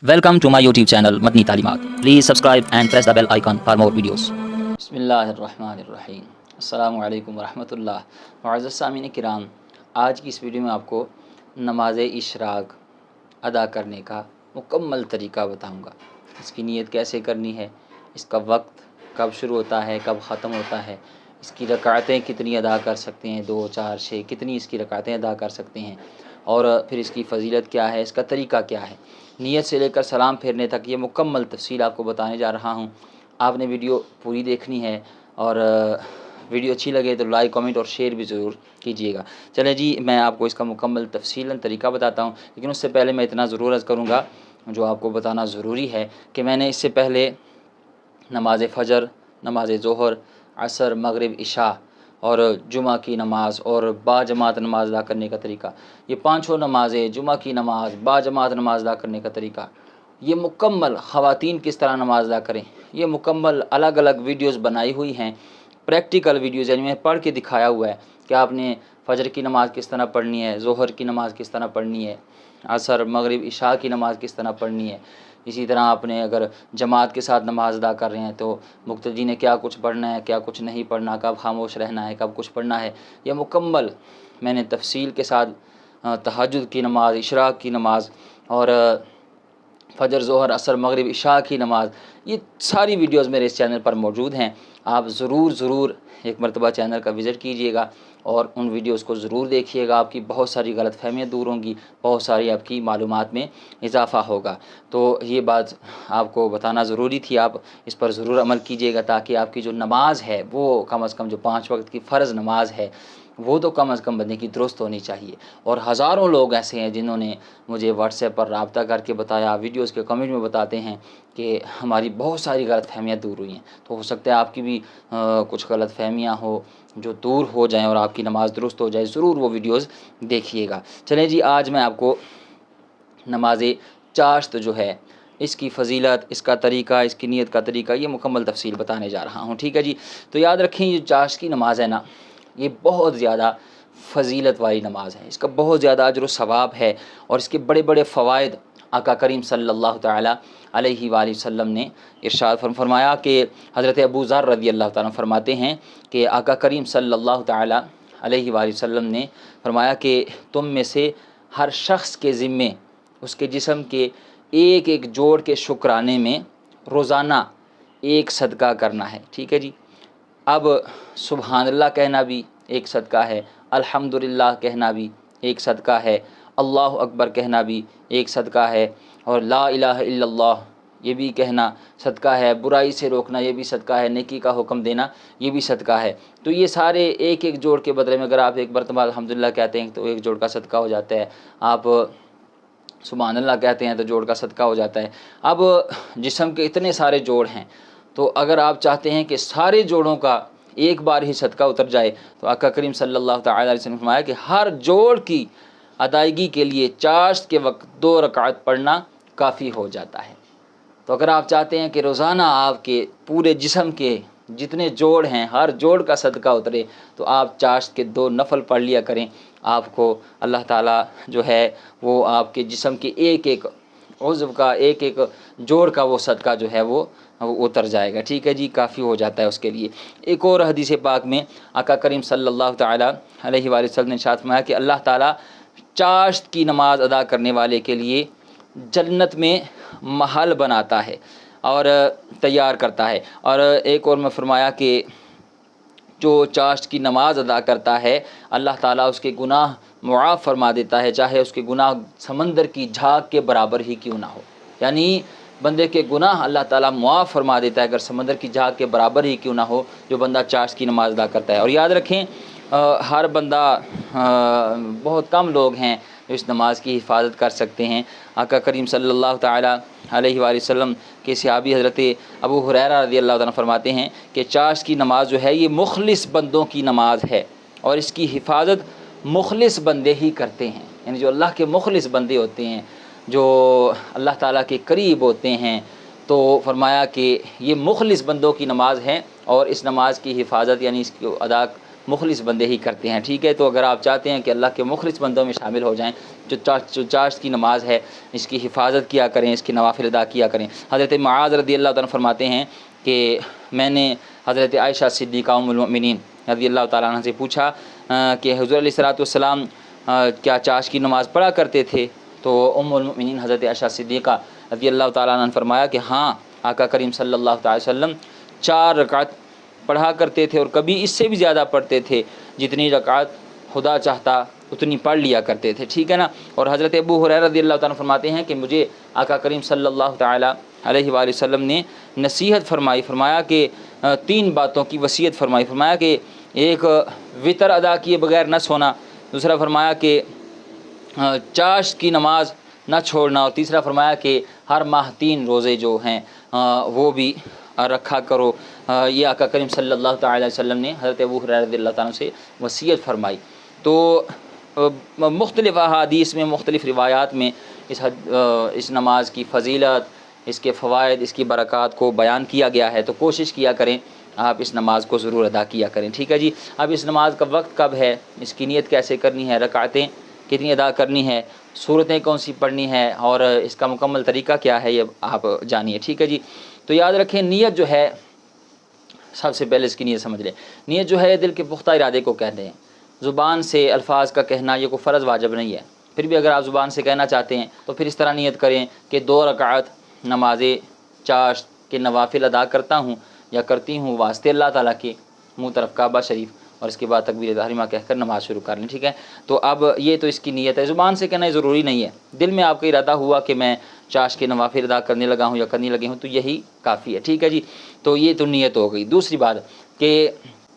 Welcome to my YouTube channel Matni Talimat. Please subscribe and press the bell icon for more videos. बिस्मिल्लाहिर्रहमानिर्रहीम। अस्सलामु अलैकुम वरहमतुल्लाह। मुअज़्ज़ज़ सामीन किराम, आज की इस वीडियो में आपको नमाज़ इशराक अदा करने का मुकम्मल तरीका बताऊंगा। इसकी नीयत कैसे करनी है, इसका वक्त कब शुरू होता है, कब ख़त्म होता है, इसकी रकातें कितनी अदा कर सकते हैं, 2, 4, 6 कितनी इसकी रकातें अदा कर सकते हैं, और फिर इसकी फ़जीलत क्या है, इसका तरीका क्या है, नीयत से लेकर सलाम फेरने तक ये मुकम्मल तफसील आपको बताने जा रहा हूँ। आपने वीडियो पूरी देखनी है और वीडियो अच्छी लगे तो लाइक, कमेंट और शेयर भी ज़रूर कीजिएगा। चलें जी, मैं आपको इसका मुकम्मल तफसीलन तरीका बताता हूँ, लेकिन उससे पहले मैं इतना ज़रूर अर्ज़ करूँगा, जो आपको बताना ज़रूरी है कि मैंने इससे पहले नमाज़ फ़जर, नमाज़ ज़ोहर, असर, मगरिब, इशा और जुमा की नमाज़ और बाजमात नमाज़ अदा करने का तरीका, ये पाँचों नमाज़ें, जुमा की नमाज़, बाजमात नमाज़ अदा करने का तरीका, ये मुकम्मल ख़वातीन किस तरह नमाज़ अदा करें, ये मुकम्मल अलग अलग वीडियोस बनाई हुई हैं, प्रैक्टिकल वीडियोस, यानी मैं पढ़ के दिखाया हुआ है कि आपने फ़जर की नमाज़ किस तरह पढ़नी है, ज़ोहर की नमाज़ किस तरह पढ़नी है, असर, मगरिब, इशा की नमाज़ किस तरह पढ़नी है। इसी तरह आपने अगर जमात के साथ नमाज़ अदा कर रहे हैं तो मुक्तदी ने क्या कुछ पढ़ना है, क्या कुछ नहीं पढ़ना, कब खामोश रहना है, कब कुछ पढ़ना है, यह मुकम्मल मैंने तफसील के साथ तहज्जुद की नमाज़, इशराक की नमाज़ और फ़जर, ज़ोहर, असर, मगरिब, इशा की नमाज़, ये सारी वीडियोस मेरे इस चैनल पर मौजूद हैं। आप ज़रूर एक मरतबा चैनल का विज़िट कीजिएगा और उन वीडियोस को ज़रूर देखिएगा। आपकी बहुत सारी गलतफ़हमियाँ दूर होंगी, बहुत सारी आपकी मालूमात में इजाफ़ा होगा। तो ये बात आपको बताना ज़रूरी थी, आप इस पर ज़रूर अमल कीजिएगा ताकि आपकी जो नमाज़ है वो कम अज़ कम, जो 5 वक्त की फ़र्ज़ नमाज़ है वो तो कम अज़ कम बंदे की दुरुस्त होनी चाहिए। और हज़ारों लोग ऐसे हैं जिन्होंने मुझे व्हाट्सएप पर रब्ता करके बताया, वीडियोस के कमेंट में बताते हैं कि हमारी बहुत सारी गलतफ़हमियाँ दूर हुई हैं। तो हो सकता है आपकी भी कुछ गलतफ़हमियाँ हो जो दूर हो जाएं और आपकी नमाज़ दुरुस्त हो जाए। ज़रूर वो वीडियोस देखिएगा। चलें जी, आज मैं आपको नमाज़ चाश्त जो है, इसकी फ़जीलत, इसका तरीका, इसकी नीयत का तरीका, ये मुकम्मल तफसील बताने जा रहा हूँ। ठीक है जी। तो याद रखें, ये चाश्त की नमाज़ है ना, ये बहुत ज़्यादा फ़जीलत वाली नमाज़ है, इसका बहुत ज़्यादा अजर व सवाब है और इसके बड़े बड़े फ़वाइद आका करीम सल्लल्लाहु तआला अलैहि वसल्लम ने इरशाद फरमाया कि हज़रत अबू ज़र रज़ी अल्लाह तआला फरमाते हैं कि आका करीम सल्लल्लाहु तआला अलैहि वसल्लम ने फरमाया कि तुम में से हर शख्स के ज़िम्मे उसके जिस्म के एक एक जोड़ के शुक्राने में रोज़ाना एक सदका करना है। ठीक है जी। अब सुबहानल्लाह कहना भी एक सदका है, अल्हम्दुलिल्लाह कहना भी एक सदका है, अल्लाहु अकबर कहना भी एक सदका है, और ला इलाहा इल्लल्लाह ये भी कहना सदका है, बुराई से रोकना ये भी सदका है, नेकी का हुक्म देना ये भी सदका है। तो ये सारे एक एक जोड़ के बदले में अगर आप एक मरतबा अल्हम्दुलिल्लाह कहते हैं तो एक जोड़ का सदका हो जाता है, आप सुबहानल्लाह कहते हैं तो जोड़ का सदका हो जाता है। अब जिस्म के इतने सारे जोड़ हैं, तो अगर आप चाहते हैं कि सारे जोड़ों का एक बार ही सदका उतर जाए तो आका करीम सल्लल्लाहु तआला अलैहि वसल्लम ने फरमाया कि हर जोड़ की अदायगी के लिए चाश्त के वक्त 2 रकात पढ़ना काफ़ी हो जाता है। तो अगर आप चाहते हैं कि रोज़ाना आपके पूरे जिस्म के जितने जोड़ हैं हर जोड़ का सदका उतरे, तो आप चाश्त के 2 नफल पढ़ लिया करें। आपको अल्लाह ताला जो है वो आपके जिस्म के एक एक उज़्व का, एक एक जोड़ का वो सदका जो है वो उतर जाएगा। ठीक है जी, काफ़ी हो जाता है उसके लिए। एक और हदीस पाक में आका करीम सल्लल्लाहु तआला अलैहि वसल्लम ने इरशाद फरमाया कि अल्लाह ताला चाश्त की नमाज़ अदा करने वाले के लिए जन्नत में महल बनाता है और तैयार करता है। और एक और में फरमाया कि जो चाश्त की नमाज़ अदा करता है अल्लाह ताला उसके गुनाह मुआफ़ फरमा देता है, चाहे उसके गुनाह समंदर की झाग के बराबर ही क्यों ना हो। यानी बंदे के गुनाह अल्लाह ताला मुआफ़ फरमा देता है अगर समंदर की झाग के बराबर ही क्यों ना हो, जो बंदा चाश्त की नमाज़ अदा करता है। और याद रखें, हर बंदा, बहुत कम लोग हैं जो इस नमाज की हिफाजत कर सकते हैं। आका करीम सल्लल्लाहु तआला अलैहि वसल्लम के सहाबी हज़रत अबू हुरैरा रज़ी अल्लाह तआला फरमाते हैं कि चाश्त की नमाज़ जो है ये मुखलिस बंदों की नमाज़ है और इसकी हिफाजत मुखलिस बंदे ही करते हैं। यानी जो अल्लाह के मुखलिस बंदे होते हैं, जो अल्लाह ताला के करीब होते हैं, तो फरमाया कि ये मुखलिस बंदों की नमाज़ है और इस नमाज की हिफाजत यानी इसको अदा مخلص بندے ہی کرتے ہیں، ٹھیک ہے۔ تو اگر آپ چاہتے ہیں کہ اللہ کے مخلص بندوں میں شامل ہو جائیں، جو چاشت کی نماز ہے اس کی حفاظت کیا کریں، اس کی نوافل ادا کیا کریں۔ حضرت معاذ رضی اللہ تعالیٰ فرماتے ہیں کہ میں نے حضرت عائشہ صدیقہ ام المؤمنین رضی اللہ تعالیٰ عنہ سے پوچھا کہ حضور علیہ الصلوۃ والسلام کیا چاشت کی نماز پڑھا کرتے تھے؟ تو ام المؤمنین حضرت عائشہ صدیقہ رضی اللہ تعالیٰ عنہ نے فرمایا کہ ہاں، آقا کریم صلی اللہ تعالی وسلم 4 رکعت پڑھا کرتے تھے، اور کبھی اس سے بھی زیادہ پڑھتے تھے، جتنی رکعت خدا چاہتا اتنی پڑھ لیا کرتے تھے، ٹھیک ہے نا۔ اور حضرت ابو ہریرہ رضی اللہ تعالیٰ فرماتے ہیں کہ مجھے آقا کریم صلی اللہ تعالی علیہ وآلہ وسلم نے نصیحت فرمایا کہ 3 باتوں کی وصیت فرمایا کہ ایک وطر ادا کیے بغیر نہ سونا، دوسرا فرمایا کہ چاشت کی نماز نہ چھوڑنا، اور تیسرا فرمایا کہ ہر ماہ 3 روزے جو ہیں وہ بھی رکھا کرو۔ یہ آقا کریم صلی اللہ تعالی علیہ وسلم نے حضرت ابو ہریرہ رضی اللہ تعالیٰ سے وصیت فرمائی۔ تو مختلف احادیث میں، مختلف روایات میں اس نماز کی فضیلت، اس کے فوائد، اس کی برکات کو بیان کیا گیا ہے، تو کوشش کیا کریں آپ اس نماز کو ضرور ادا کیا کریں، ٹھیک ہے جی۔ اب اس نماز کا وقت کب ہے، اس کی نیت کیسے کرنی ہے، رکعتیں کتنی ادا کرنی ہے، صورتیں کون سی پڑھنی ہے، اور اس کا مکمل طریقہ کیا ہے، یہ آپ جانیے، ٹھیک ہے جی۔ تو یاد رکھیں نیت جو ہے، سب سے پہلے اس کی نیت سمجھ لیں۔ نیت جو ہے دل کے پختہ ارادے کو کہتے ہیں، زبان سے الفاظ کا کہنا یہ کوئی فرض واجب نہیں ہے، پھر بھی اگر آپ زبان سے کہنا چاہتے ہیں تو پھر اس طرح نیت کریں کہ 2 رکعت نماز چاشت کے نوافل ادا کرتا ہوں یا کرتی ہوں واسطے اللہ تعالیٰ کے، منہ طرف کعبہ شریف، اور اس کے بعد تکبیر تحریمہ کہہ کر نماز شروع کر لیں، ٹھیک ہے۔ تو اب یہ تو اس کی نیت ہے، زبان سے کہنا ضروری نہیں ہے، دل میں آپ کا ارادہ ہوا کہ میں چاشت کے نوافل ادا کرنے لگا ہوں یا کرنے لگی ہوں تو یہی کافی ہے، ٹھیک ہے جی۔ تو یہ تو نیت ہو گئی۔ دوسری بات کہ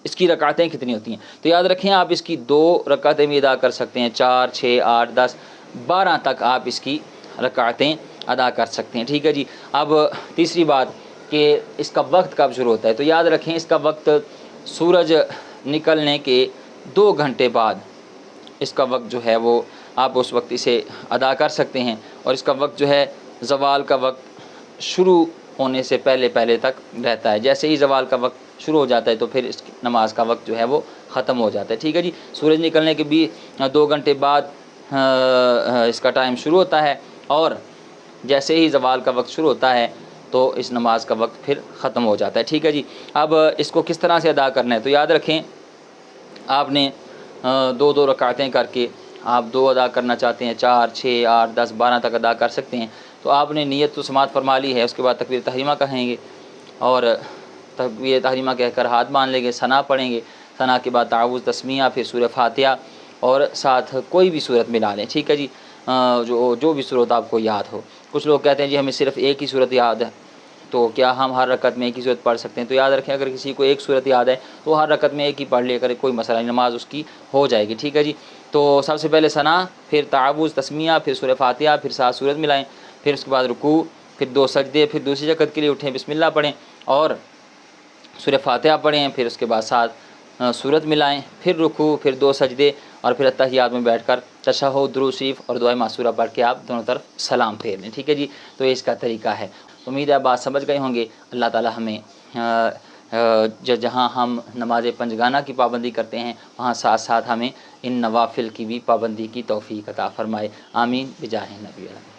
اس کی رکعتیں کتنی ہوتی ہیں، تو یاد رکھیں آپ اس کی 2 رکعتیں بھی ادا کر سکتے ہیں، 4، 6، 8، 10، 12 تک آپ اس کی رکعتیں ادا کر سکتے ہیں، ٹھیک ہے جی۔ اب تیسری بات کہ اس کا وقت کب شروع ہوتا ہے، تو یاد رکھیں اس کا وقت سورج نکلنے کے 2 گھنٹے بعد اس کا وقت جو ہے وہ آپ اس وقت اسے ادا کر سکتے ہیں، اور اس کا وقت جو ہے زوال کا وقت شروع ہونے سے پہلے تک رہتا ہے۔ جیسے ہی زوال کا وقت شروع ہو جاتا ہے تو پھر اس نماز کا وقت جو ہے وہ ختم ہو جاتا ہے، ٹھیک ہے جی۔ سورج نکلنے کے بھی 2 گھنٹے بعد اس کا ٹائم شروع ہوتا ہے، اور جیسے ہی زوال کا وقت شروع ہوتا ہے تو اس نماز کا وقت پھر ختم ہو جاتا ہے، ٹھیک ہے جی۔ اب اس کو کس طرح سے ادا کرنا ہے، تو یاد رکھیں آپ نے 2 رکعتیں کر کے آپ 2 ادا کرنا چاہتے ہیں، 4، 6، 8، 10، 12 تک ادا کر سکتے ہیں، تو آپ نے نیت تو سماعت فرما لی ہے، اس کے بعد تکبیر تحریمہ کہیں گے، اور تکبیر تحریمہ کہہ کر ہاتھ باندھ لیں گے، ثنا پڑھیں گے، ثنا کے بعد تعوذ، تسمیہ، پھر سورہ فاتحہ، اور ساتھ کوئی بھی صورت ملا لیں، ٹھیک ہے جی، جو بھی صورت آپ کو یاد ہو۔ کچھ لوگ کہتے ہیں جی ہمیں صرف ایک ہی صورت یاد ہے، تو کیا ہم ہر رکعت میں ایک ہی صورت پڑھ سکتے ہیں، تو یاد رکھیں اگر کسی کو ایک صورت یاد ہے تو ہر رکعت میں ایک ہی پڑھ لے کر کوئی مسئلہ نہیں، نماز اس کی ہو جائے گی، ٹھیک ہے جی۔ تو سب سے پہلے ثنا، پھر تعوذ، تسمیہ، پھر سورہ فاتحہ، پھر 7 صورت ملائیں، پھر اس کے بعد رکوع، پھر 2 سجدے، پھر دوسری رکعت کے لیے اٹھیں، بسم اللہ پڑھیں اور سورہ فاتحہ پڑھیں، پھر اس کے بعد 7 صورت ملائیں، پھر رکوع، پھر 2 سجدے، اور پھر اتحیات میں بیٹھ کر تشہد، درود شریف اور دعائے معصورہ پڑھ کے آپ دونوں طرف سلام پھیر لیں، ٹھیک ہے جی۔ تو یہ اس کا طریقہ ہے۔ امید ہے بات سمجھ گئے ہوں گے۔ اللہ تعالی ہمیں جہاں ہم نماز پنجگانہ کی پابندی کرتے ہیں وہاں ساتھ ساتھ ہمیں ان نوافل کی بھی پابندی کی توفیق عطا فرمائے، آمین بجاہ نبی اللہ۔